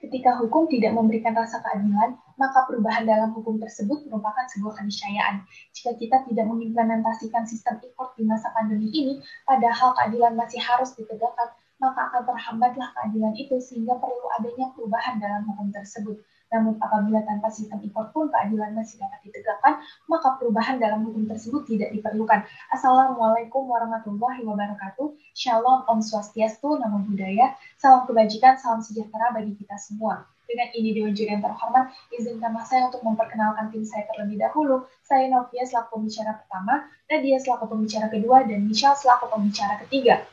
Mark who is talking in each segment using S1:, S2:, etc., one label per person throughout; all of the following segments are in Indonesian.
S1: Ketika hukum tidak memberikan rasa keadilan, maka perubahan dalam hukum tersebut merupakan sebuah keniscayaan. Jika kita tidak mengimplementasikan sistem e-court di masa pandemi ini, padahal keadilan masih harus ditegakkan, maka akan terhambatlah keadilan itu sehingga perlu adanya perubahan dalam hukum tersebut. Namun apabila tanpa sistem e-court pun keadilan masih dapat ditegakkan, maka perubahan dalam hukum tersebut tidak diperlukan. Assalamualaikum warahmatullahi wabarakatuh. Shalom, Om Swastiastu, Namo Buddhaya. Salam kebajikan, salam sejahtera bagi kita semua. Dengan ini Dewan Juri yang terhormat, izinkan saya untuk memperkenalkan tim saya terlebih dahulu. Saya Novia selaku pembicara pertama, Nadia selaku pembicara kedua, dan Michelle selaku pembicara ketiga.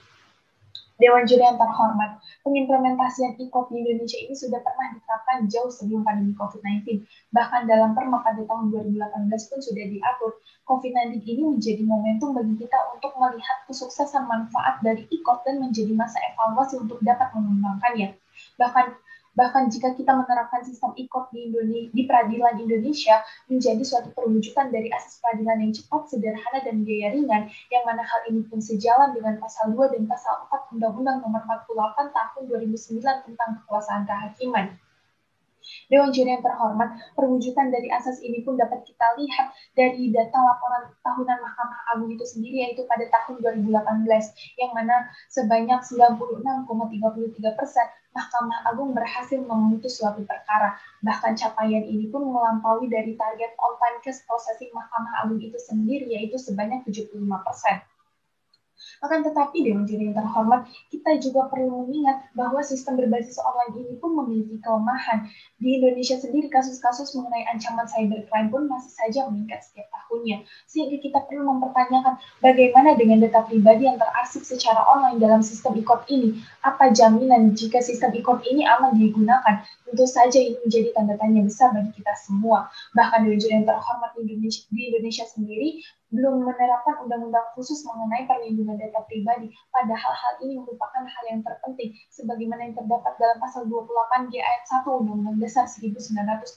S1: Dewan Juri yang terhormat, pengimplementasian e-court di Indonesia ini sudah pernah diterapkan jauh sebelum pandemi COVID-19. Bahkan dalam Perma pada tahun 2018 pun sudah diatur. COVID-19 ini menjadi momentum bagi kita untuk melihat kesuksesan manfaat dari e-court dan menjadi masa evaluasi untuk dapat mengembangkannya. Bahkan jika kita menerapkan sistem e-court di peradilan Indonesia menjadi suatu perwujudan dari asas peradilan yang cepat, sederhana, dan biaya ringan, yang mana hal ini pun sejalan dengan pasal 2 dan pasal 4 Undang-Undang Nomor 48 Tahun 2009 tentang kekuasaan kehakiman. Dewan Juri yang terhormat, perwujudan dari asas ini pun dapat kita lihat dari data laporan tahunan Mahkamah Agung itu sendiri, yaitu pada tahun 2018, yang mana sebanyak 96,33% Mahkamah Agung berhasil memutus suatu perkara. Bahkan capaian ini pun melampaui dari target on-time case processing Mahkamah Agung itu sendiri, yaitu sebanyak 75%. Akan tetapi Dewan Juri yang terhormat, kita juga perlu mengingat bahwa sistem berbasis online ini pun memiliki kelemahan. Di Indonesia sendiri, kasus-kasus mengenai ancaman cybercrime pun masih saja meningkat setiap tahunnya. Sehingga kita perlu mempertanyakan bagaimana dengan data pribadi yang terarsip secara online dalam sistem e-court ini. Apa jaminan jika sistem e-court ini aman digunakan? Tentu saja ini menjadi tanda tanya besar bagi kita semua. Bahkan Dewan Juri yang terhormat di Indonesia sendiri belum menerapkan undang-undang khusus mengenai perlindungan data pribadi, padahal hal ini merupakan hal yang terpenting, sebagaimana yang terdapat dalam pasal 28G ayat 1 Undang-Undang Dasar 1945.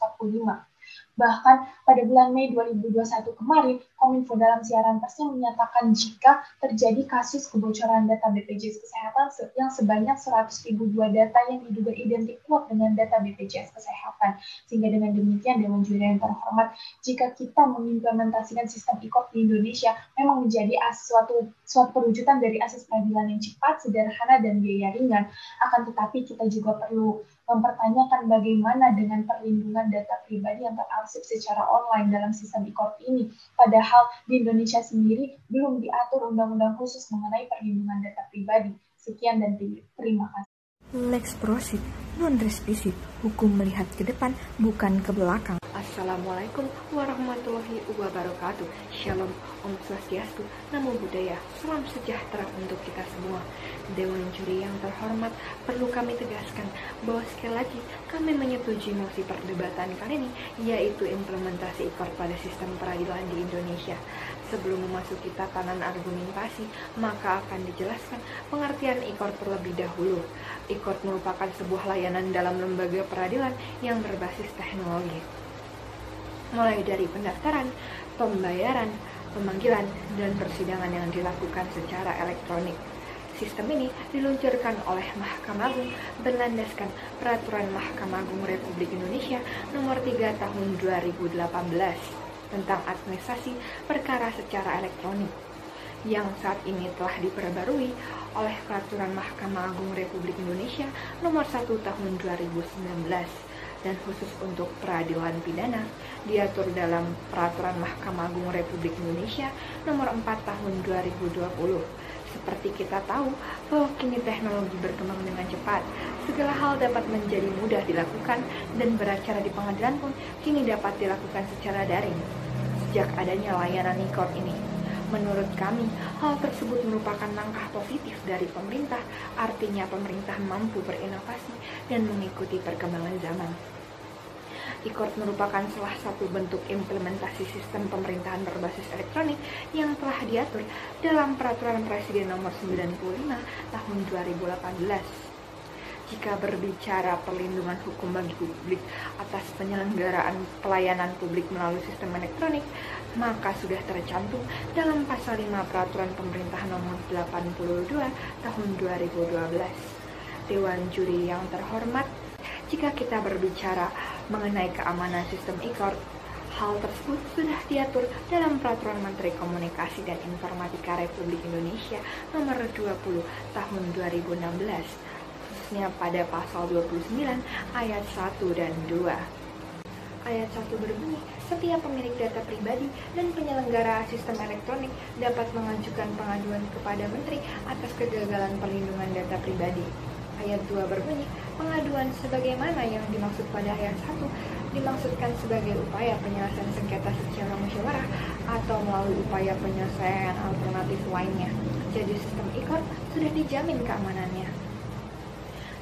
S1: Bahkan pada bulan Mei 2021 kemarin, Kominfo dalam siaran persnya menyatakan jika terjadi kasus kebocoran data BPJS Kesehatan yang sebanyak 100.002 data yang diduga identik kuat dengan data BPJS Kesehatan. Sehingga dengan demikian, Dewan Juri yang terhormat, jika kita mengimplementasikan sistem e-court di Indonesia, memang menjadi suatu perwujudan dari asas peradilan yang cepat, sederhana, dan biaya ringan. Akan tetapi kita juga perlu mempertanyakan bagaimana dengan perlindungan data pribadi yang terarsip secara online dalam sistem e-court ini. Padahal di Indonesia sendiri belum diatur undang-undang khusus mengenai perlindungan data pribadi. Sekian dan terima kasih.
S2: Lex prosit, non respisit, hukum melihat ke depan bukan ke belakang.
S3: Assalamualaikum warahmatullahi wabarakatuh. Shalom, Om Swastiastu, Namo Buddhaya. Salam sejahtera untuk kita semua. Dewan Juri yang terhormat, perlu kami tegaskan bahwa sekali lagi kami menyetujui mosi perdebatan kali ini, yaitu implementasi e-court pada sistem peradilan di Indonesia. Sebelum memasuki tatanan argumentasi, maka akan dijelaskan pengertian e-court terlebih dahulu. E-court merupakan sebuah layanan dalam lembaga peradilan yang berbasis teknologi, mulai dari pendaftaran, pembayaran, pemanggilan, dan persidangan yang dilakukan secara elektronik. Sistem ini diluncurkan oleh Mahkamah Agung berlandaskan Peraturan Mahkamah Agung Republik Indonesia Nomor 3 Tahun 2018 tentang administrasi perkara secara elektronik, yang saat ini telah diperbarui oleh Peraturan Mahkamah Agung Republik Indonesia Nomor 1 Tahun 2019. Dan khusus untuk peradilan pidana diatur dalam Peraturan Mahkamah Agung Republik Indonesia Nomor 4 Tahun 2020. Seperti kita tahu bahwa kini teknologi berkembang dengan cepat, segala hal dapat menjadi mudah dilakukan dan beracara di pengadilan pun kini dapat dilakukan secara daring sejak adanya layanan e-court ini. Menurut kami, hal tersebut merupakan langkah positif dari pemerintah, artinya pemerintah mampu berinovasi dan mengikuti perkembangan zaman. E-court merupakan salah satu bentuk implementasi sistem pemerintahan berbasis elektronik yang telah diatur dalam Peraturan Presiden Nomor 95 Tahun 2018. Jika berbicara perlindungan hukum bagi publik atas penyelenggaraan pelayanan publik melalui sistem elektronik, maka sudah tercantum dalam Pasal 5 Peraturan Pemerintah Nomor 82 Tahun 2012. Dewan Juri yang terhormat, Jika kita berbicara mengenai keamanan sistem e-court, hal tersebut sudah diatur dalam Peraturan Menteri Komunikasi dan Informatika Republik Indonesia Nomor 20 Tahun 2016, khususnya pada pasal 29 ayat 1 dan 2. Ayat 1 berbunyi, setiap pemilik data pribadi dan penyelenggara sistem elektronik dapat mengajukan pengaduan kepada Menteri atas kegagalan perlindungan data pribadi. Ayat 2 berbunyi, pengaduan sebagaimana yang dimaksud pada ayat 1 dimaksudkan sebagai upaya penyelesaian sengketa secara musyawarah atau melalui upaya penyelesaian alternatif lainnya. Jadi sistem e-court sudah dijamin keamanannya.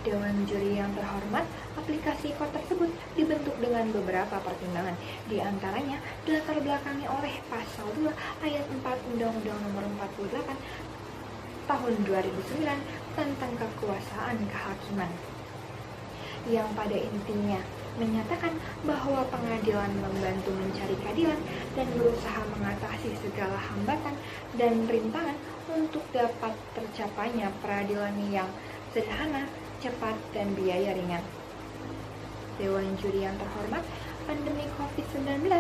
S3: Dewan Juri yang terhormat, aplikasi e-court tersebut dibentuk dengan beberapa pertimbangan, di antaranya dilatar belakangi oleh Pasal 2 Ayat 4 Undang-Undang Nomor 48 Tahun 2009 tentang kekuasaan kehakiman, yang pada intinya menyatakan bahwa pengadilan membantu mencari keadilan dan berusaha mengatasi segala hambatan dan rintangan untuk dapat tercapainya peradilan yang sederhana, cepat, dan biaya ringan. Dewan Juri yang terhormat, pandemi COVID-19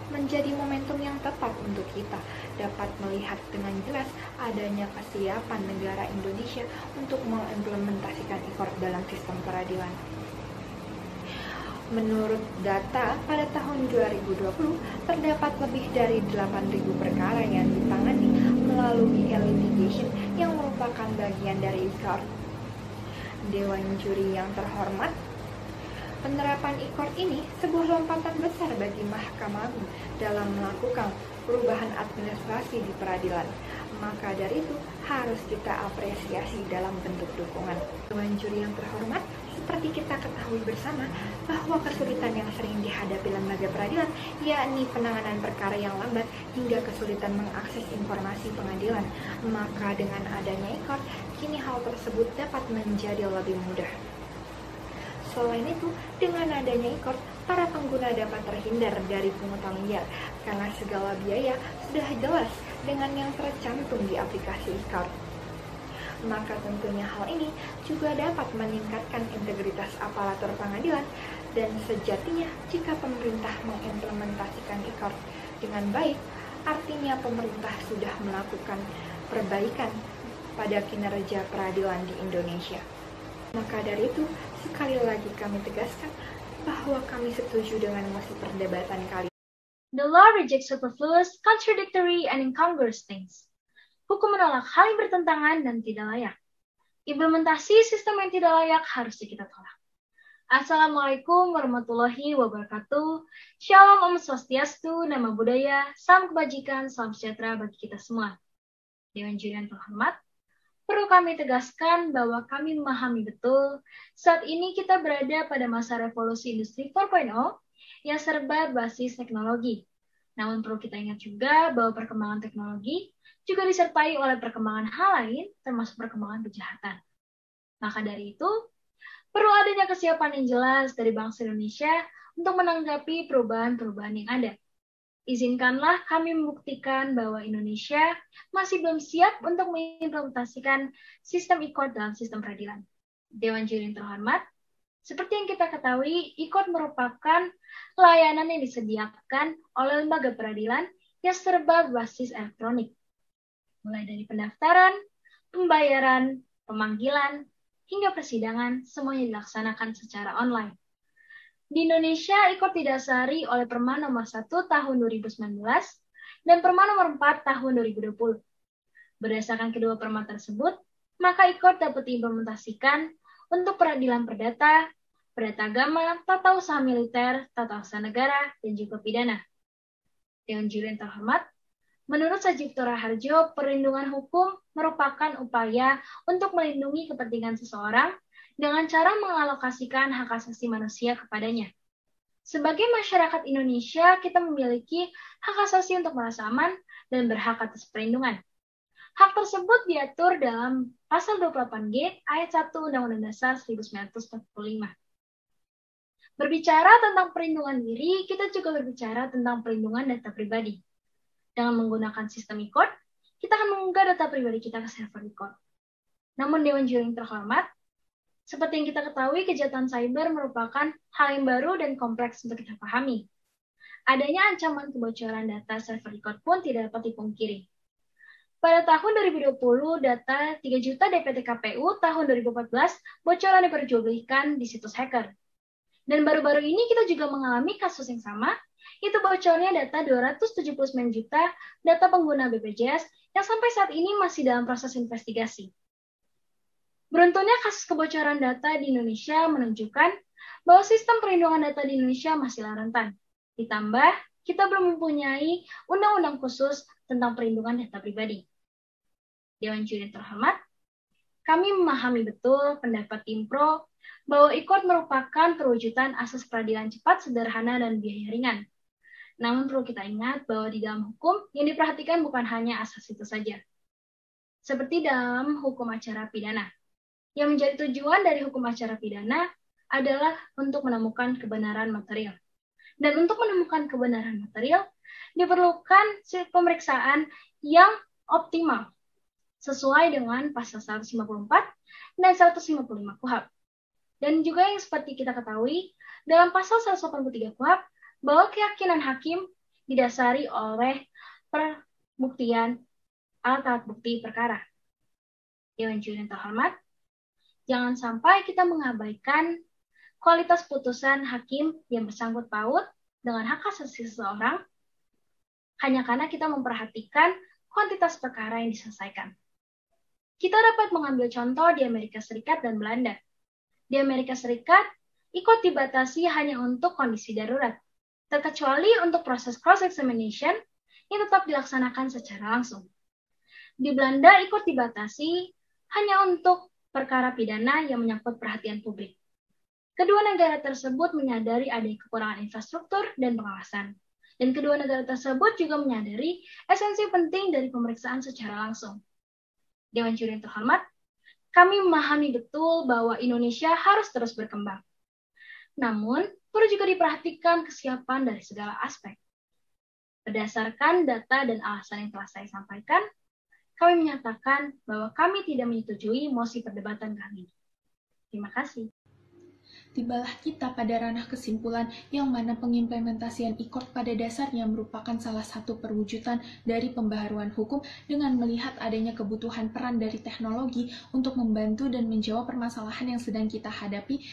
S3: menjadi momentum yang tepat untuk kita dapat melihat dengan jelas adanya kesiapan negara Indonesia untuk mengimplementasikan e-court dalam sistem peradilan. Menurut data, pada tahun 2020, terdapat lebih dari 8.000 perkara yang ditangani melalui e-litigation yang merupakan bagian dari e-court. Dewan Juri yang terhormat, penerapan e-court ini sebuah lompatan besar bagi Mahkamah Agung dalam melakukan perubahan administrasi di peradilan. Maka dari itu harus kita apresiasi dalam bentuk dukungan. Dewan Juri yang terhormat, seperti kita ketahui bersama bahwa kesulitan yang sering dihadapi lembaga peradilan yakni penanganan perkara yang lambat hingga kesulitan mengakses informasi pengadilan. Maka dengan adanya e-court, kini hal tersebut dapat menjadi lebih mudah. Selain itu, dengan adanya e-court, para pengguna dapat terhindar dari pungutan liar karena segala biaya sudah jelas dengan yang tercantum di aplikasi e-court. Maka tentunya hal ini juga dapat meningkatkan integritas aparatur pengadilan, dan sejatinya jika pemerintah mengimplementasikan e-court dengan baik, artinya pemerintah sudah melakukan perbaikan pada kinerja peradilan di Indonesia. Maka dari itu, sekali lagi kami tegaskan bahwa kami setuju dengan mosi perdebatan kali.
S4: The law rejects superfluous, contradictory, and incongruous things. Hukum menolak hal yang bertentangan dan tidak layak. Implementasi sistem yang tidak layak harus kita tolak. Assalamualaikum warahmatullahi wabarakatuh. Shalom Om Swastiastu, Nama Budaya, Salam Kebajikan, Salam Sejahtera bagi kita semua. Dewan Juri yang terhormat, perlu kami tegaskan bahwa kami memahami betul saat ini kita berada pada masa revolusi industri 4.0 yang serba basis teknologi. Namun perlu kita ingat juga bahwa perkembangan teknologi juga disertai oleh perkembangan hal lain, termasuk perkembangan kejahatan. Maka dari itu, perlu adanya kesiapan yang jelas dari bangsa Indonesia untuk menanggapi perubahan-perubahan yang ada. Izinkanlah kami membuktikan bahwa Indonesia masih belum siap untuk mengimplementasikan sistem e-court dalam sistem peradilan. Dewan Juri yang terhormat, seperti yang kita ketahui, e-court merupakan layanan yang disediakan oleh lembaga peradilan yang serba berbasis elektronik. Mulai dari pendaftaran, pembayaran, pemanggilan, hingga persidangan, semuanya dilaksanakan secara online. Di Indonesia, e-court didasari oleh Perma nomor 1 tahun 2019 dan Perma nomor 4 tahun 2020. Berdasarkan kedua perma tersebut, maka e-court dapat diimplementasikan untuk peradilan perdata, perdata agama, tata usaha militer, tata usaha negara, dan juga pidana. Dewan Juri yang terhormat, menurut Sajipto Raharjo, perlindungan hukum merupakan upaya untuk melindungi kepentingan seseorang dengan cara mengalokasikan hak asasi manusia kepadanya. Sebagai masyarakat Indonesia, kita memiliki hak asasi untuk merasa aman dan berhak atas perlindungan. Hak tersebut diatur dalam Pasal 28G Ayat 1 Undang-Undang Dasar 1945. Berbicara tentang perlindungan diri, kita juga berbicara tentang perlindungan data pribadi. Dengan menggunakan sistem e-court, kita akan mengunggah data pribadi kita ke server e-court. Namun Dewan Juri yang terhormat, Seperti yang kita ketahui, kejahatan cyber merupakan hal yang baru dan kompleks untuk kita pahami. Adanya ancaman kebocoran data server record pun tidak dapat dipungkiri. Pada tahun 2020, data 3 juta DPT KPU tahun 2014 bocoran diperjualbelikan di situs hacker. Dan baru-baru ini kita juga mengalami kasus yang sama, itu bocornya data 279 juta data pengguna BPJS yang sampai saat ini masih dalam proses investigasi. Beruntungnya kasus kebocoran data di Indonesia menunjukkan bahwa sistem perlindungan data di Indonesia masih rentan. Ditambah, kita belum mempunyai undang-undang khusus tentang perlindungan data pribadi. Dewan Juri yang terhormat, kami memahami betul pendapat tim pro bahwa e-court merupakan perwujudan asas peradilan cepat, sederhana, dan biaya ringan. Namun perlu kita ingat bahwa di dalam hukum yang diperhatikan bukan hanya asas itu saja. Seperti dalam hukum acara pidana. Yang menjadi tujuan dari hukum acara pidana adalah untuk menemukan kebenaran material. Dan untuk menemukan kebenaran material, diperlukan pemeriksaan yang optimal, sesuai dengan pasal 154 dan 155 KUHP. Dan juga yang seperti kita ketahui, dalam pasal 183 KUHP, bahwa keyakinan hakim didasari oleh perbuktian alat bukti perkara. Dewan Juri yang terhormat, jangan sampai kita mengabaikan kualitas putusan hakim yang bersangkut paut dengan hak asasi seseorang hanya karena kita memperhatikan kuantitas perkara yang diselesaikan. Kita dapat mengambil contoh di Amerika Serikat dan Belanda. Di Amerika Serikat, e-court dibatasi hanya untuk kondisi darurat, terkecuali untuk proses cross-examination yang tetap dilaksanakan secara langsung. Di Belanda, e-court dibatasi hanya untuk perkara pidana yang menyangkut perhatian publik. Kedua negara tersebut menyadari adanya kekurangan infrastruktur dan pengawasan. Dan kedua negara tersebut juga menyadari esensi penting dari pemeriksaan secara langsung. Dewan Juri yang terhormat, kami memahami betul bahwa Indonesia harus terus berkembang. Namun, perlu juga diperhatikan kesiapan dari segala aspek. Berdasarkan data dan alasan yang telah saya sampaikan, kami menyatakan bahwa kami tidak menyetujui mosi perdebatan kami. Terima kasih.
S1: Tibalah kita pada ranah kesimpulan yang mana pengimplementasian e-court pada dasarnya merupakan salah satu perwujudan dari pembaharuan hukum dengan melihat adanya kebutuhan peran dari teknologi untuk membantu dan menjawab permasalahan yang sedang kita hadapi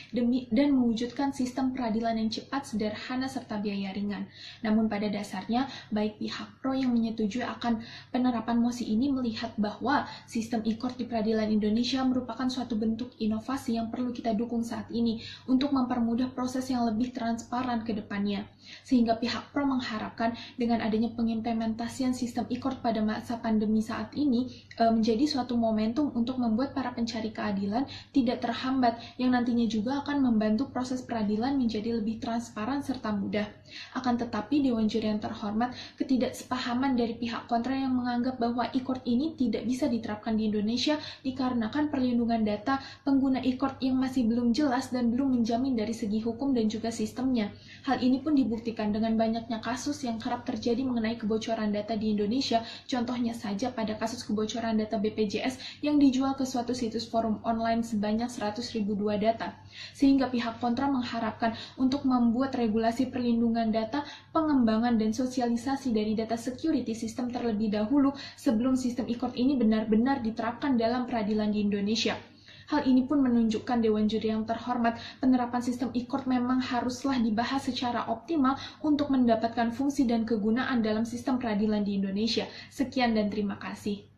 S1: dan mewujudkan sistem peradilan yang cepat, sederhana, serta biaya ringan. Namun pada dasarnya, baik pihak pro yang menyetujui akan penerapan mosi ini melihat bahwa sistem e-court di peradilan Indonesia merupakan suatu bentuk inovasi yang perlu kita dukung saat ini untuk mempermudah proses yang lebih transparan ke depannya. Sehingga pihak pro mengharapkan dengan adanya pengimplementasian sistem e-court pada masa pandemi saat ini menjadi suatu momentum untuk membuat para pencari keadilan tidak terhambat, yang nantinya juga akan membantu proses peradilan menjadi lebih transparan serta mudah. Akan tetapi, Dewan Juri yang terhormat, ketidaksepahaman dari pihak kontra yang menganggap bahwa e-court ini tidak bisa diterapkan di Indonesia dikarenakan perlindungan data pengguna e-court yang masih belum jelas dan belum menjamin dari segi hukum dan juga sistemnya. Hal ini pun dibuktikan dengan banyaknya kasus yang kerap terjadi mengenai kebocoran data di Indonesia, contohnya saja pada kasus kebocoran data BPJS yang dijual ke suatu situs forum online sebanyak 100.002 data. Sehingga pihak kontra mengharapkan untuk membuat regulasi perlindungan data, pengembangan dan sosialisasi dari data security system terlebih dahulu sebelum sistem e-court ini benar-benar diterapkan dalam peradilan di Indonesia. Hal ini pun menunjukkan Dewan Juri yang terhormat, penerapan sistem e-court memang haruslah dibahas secara optimal untuk mendapatkan fungsi dan kegunaan dalam sistem peradilan di Indonesia. Sekian dan terima kasih.